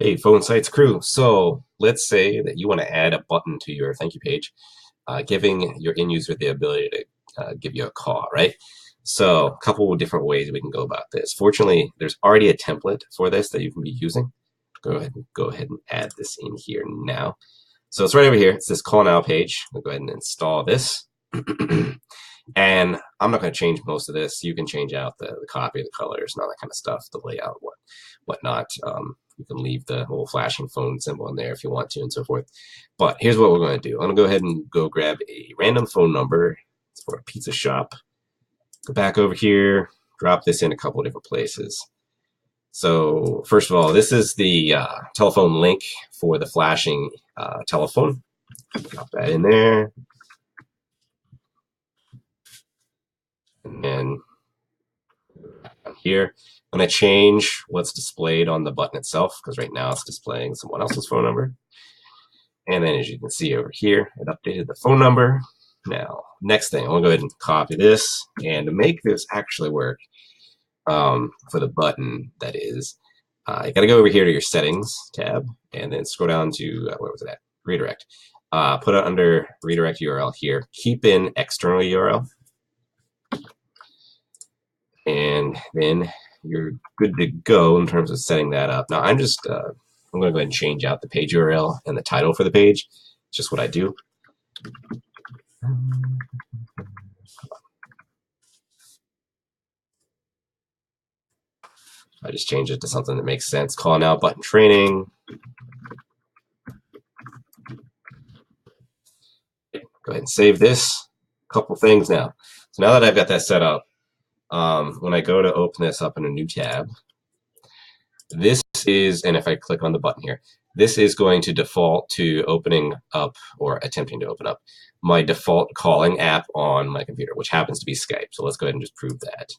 Hey, PhoneSites crew. So let's say that you want to add a button to your thank you page, giving your end user the ability to give you a call, right? So a couple of different ways we can go about this. Fortunately, there's already a template for this that you can be using. Go ahead and add this in here now. So it's right over here. It's this call now page. I'll go ahead and install this. And I'm not going to change most of this. You can change out the copy, the colors, and all that kind of stuff, the layout, whatnot. You can leave the whole flashing phone symbol in there if you want to, and so forth. But here's what we're going to do. I'm going to go ahead and go grab a random phone number for a pizza shop. Go back over here, drop this in a couple of different places. So first of all, this is the telephone link for the flashing telephone. Drop that in there. And here, I'm going to change what's displayed on the button itself, because right now it's displaying someone else's phone number. And then as you can see over here, it updated the phone number. Now, next thing, I'm going to go ahead and copy this. And to make this actually work for the button, that is, you got to go over here to your settings tab and then scroll down to, where was it at? Redirect. Put it under redirect URL here. Keep in external URL. And then you're good to go in terms of setting that up. Now, I'm going to go ahead and change out the page URL and the title for the page. It's just what I do. I just change it to something that makes sense. Call now button training. Go ahead and save this. Couple things now. So now that I've got that set up, when I go to open this up in a new tab, this is, and if I click on the button here, this is going to default to opening up or attempting to open up my default calling app on my computer, which happens to be Skype. So let's go ahead and just prove that.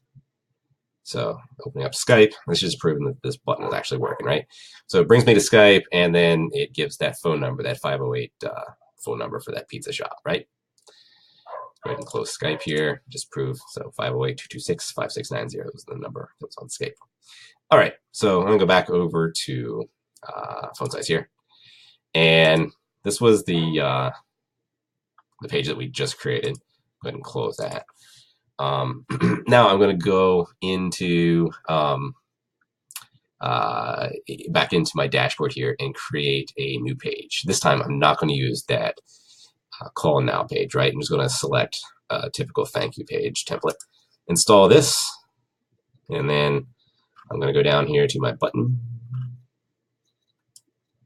So opening up Skype, this is proving that this button is actually working, right? So it brings me to Skype, and then it gives that phone number, that 508 phone number for that pizza shop, right? Go ahead and close Skype here, just prove. So 508-226-5690 is the number that was on Skype. All right, so I'm going to go back over to PhoneSites here. And this was the page that we just created. Go ahead and close that. Now I'm going to go into back into my dashboard here and create a new page. This time I'm not going to use that call now page, right? I'm just going to select a typical thank you page template, install this, and then I'm going to go down here to my button,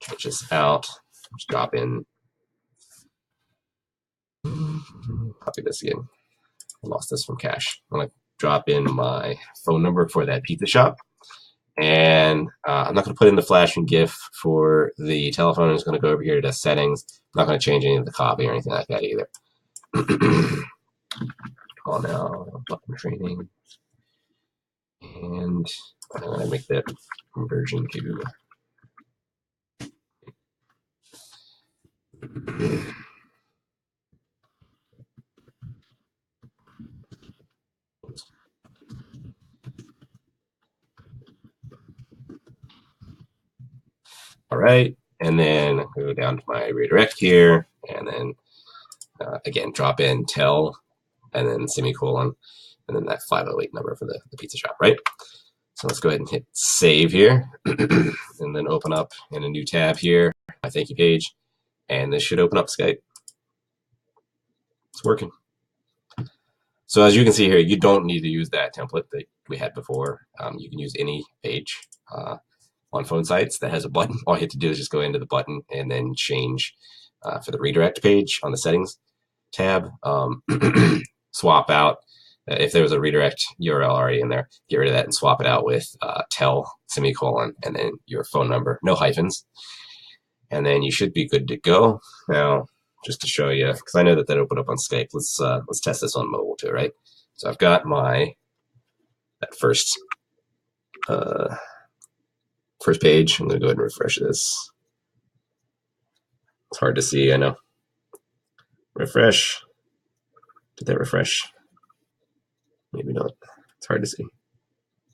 change this out, just drop in, copy this again. I lost this from cache. I'm going to drop in my phone number for that pizza shop. And I'm not going to put in the flashing GIF for the telephone. I'm just going to go over here to settings. I'm not going to change any of the copy or anything like that either. Call now, button training. And I'm going to make that conversion to all right, and then go down to my redirect here, and then again drop in tell, and then semicolon, and then that 508 number for the pizza shop, right? So let's go ahead and hit save here, and then open up in a new tab here, my thank you page, and this should open up Skype. It's working. So as you can see here, you don't need to use that template that we had before. You can use any page on PhoneSites that has a button. All you have to do is just go into the button and then change for the redirect page on the settings tab. Swap out, if there was a redirect URL already in there, get rid of that and swap it out with tell, semicolon, and then your phone number, no hyphens. And then you should be good to go. Now, just to show you, because I know that opened up on Skype, let's test this on mobile too, right? So I've got that first page. I'm going to go ahead and refresh this. It's hard to see, I know. Refresh. Did that refresh? Maybe not. It's hard to see.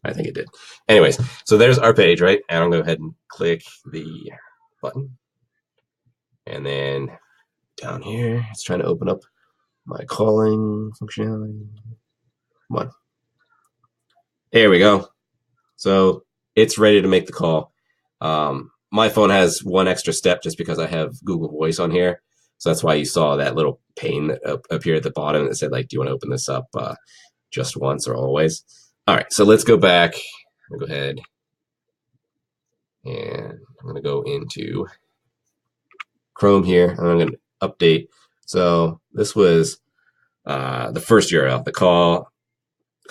I think it did. Anyways, so there's our page, right? And I'm going to go ahead and click the button. And then down here, it's trying to open up my calling functionality. Come on. There we go. So it's ready to make the call. My phone has one extra step just because I have Google Voice on here. So that's why you saw that little pane that appear at the bottom that said, like, do you want to open this up just once or always? All right, so let's go back. I'll go ahead and I'm going to go into Chrome here, and I'm going to update. So this was the first URL, the call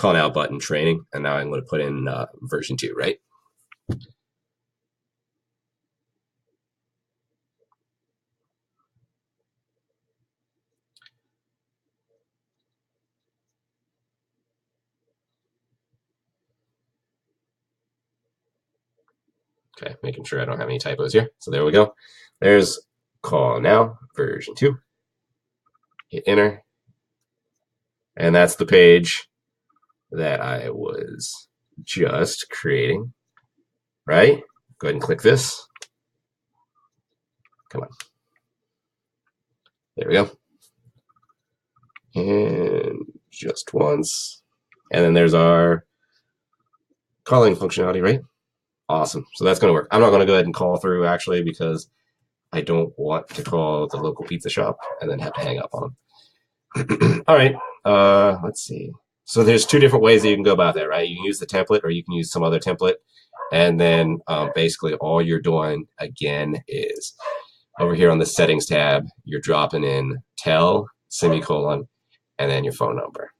now button training, and now I'm going to put in version 2, right? Okay, making sure I don't have any typos here. So there we go. There's call now, version 2. Hit enter. And that's the page that I was just creating, right? Go ahead and click this. Come on. There we go. And just once. And then there's our calling functionality, right? Awesome. So that's going to work. I'm not going to go ahead and call through, actually, because I don't want to call the local pizza shop and then have to hang up on them. All right. Let's see. So there's two different ways that you can go about that, right? You can use the template or you can use some other template. And then basically all you're doing, again, is over here on the settings tab, you're dropping in tell, semicolon, and then your phone number.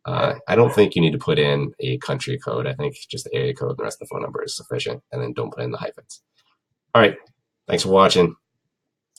I don't think you need to put in a country code. I think just the area code and the rest of the phone number is sufficient. And then don't put in the hyphens. All right. Thanks for watching.